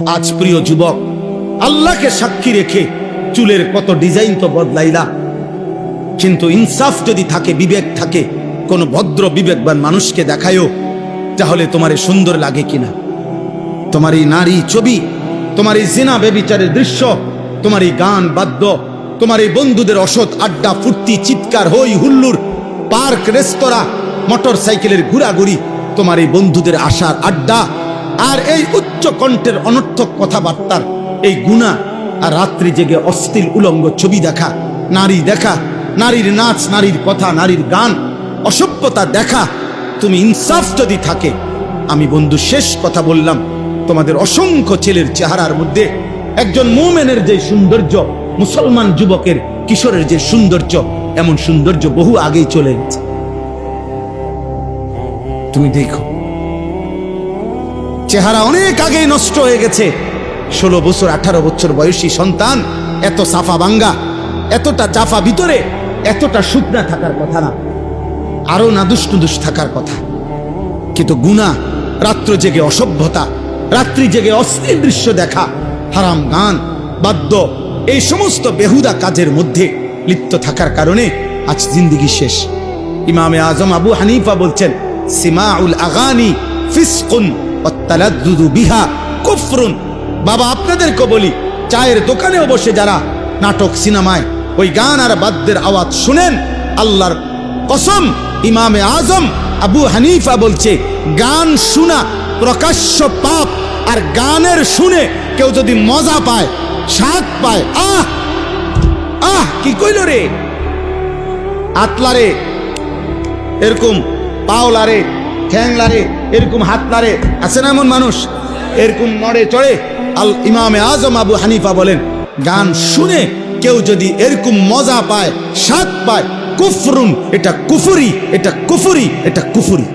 আজ প্রিয় যুবক, আল্লাহকে সাক্ষী রেখে চুলের কত ডিজাইন তো বদলাইলা, কিন্তু ইনসাফ যদি থাকে, বিবেক থাকে, কোন ভদ্র বিবেকবান মানুষকে দেখায়ও, তাহলে তোমার সুন্দর লাগে কিনা? তোমার এই নারী ছবি, তোমার এই জিনা ব্যভিচারের দৃশ্য, তোমার এই গান বাদ্য, তোমার এই বন্ধুদের অসৎ আড্ডা, ফুর্তি, চিৎকার, হই হুল্লুর, পার্ক, রেস্তোরাঁ, মোটর সাইকেলের ঘোরাঘুরি, তোমার এই বন্ধুদের আশার আড্ডা, আর এই উচ্চ কণ্ঠের অনর্থক কথাবার্তার এই গুনাহ, আর রাত্রি জেগে অশ্লীল উলঙ্গ ছবি দেখা, নারী দেখা, নারীর নাচ, নারীর কথা, নারীর গান, অসভ্যতা দেখা, তুমি ইনসাফ যদি থাকে, আমি বন্ধু শেষ কথা বললাম, তোমাদের অসংখ্য ছেলের চেহারার মধ্যে একজন মুমিনের যে সৌন্দর্য, মুসলমান যুবকের, কিশোরের যে সৌন্দর্য, এমন সৌন্দর্য বহু আগেই চলে গেছে। তুমি দেখো, চেহারা অনেক আগেই নষ্ট হয়ে গেছে। 16 বছর 18 বছর বয়সী সন্তান এত সাফা ভাঙ্গা, এতটা চাফা ভিতরে, এতটা শুকনা থাকার কথা না, আরো নাদুস নুদুস থাকার কথা। কিন্তু গুনাহ, রাত্র জেগে অসভ্যতা, রাত্রি জেগে অশ্লীল দৃশ্য দেখা, হারাম গান বাদ্য, এই সমস্ত বেহুদা কাজের মধ্যে লিপ্ত থাকার কারণে আজ জিন্দেগি শেষ। ইমামে আজম আবু হানিফা বলছেন, সিমাউল আগানি ফিসকুন ওয়াত তালাদ্দুদু বিহা কুফরুন। বাবা, আপনাদেরকে বলি, চায়ের দোকানেও বসে যারা নাটক, সিনেমায় ওই গান আর বাদ্যের আওয়াজ শুনেন, আল্লাহর কসম, ইমামে আজম আবু হানিফা বলছে, গান শোনা প্রকাশ্য পাপ, আর গানের শুনে কেউ যদি মজা পায়, স্বাদ পায়, আহ আহ কি কইল রে, আতলারে, এরকম পাওলারে, ঠ্যাংলারে, এরকম হাতলারে, আছে না এমন মানুষ, এরকম নড়ে চড়ে। আল ইমামে আজম আবু হানিফা বলেন, গান শুনে কেউ যদি এরকম মজা পায়, স্বাদ পায়, কুফরুন, এটা কুফরি, এটা কুফরি, এটা কুফরি।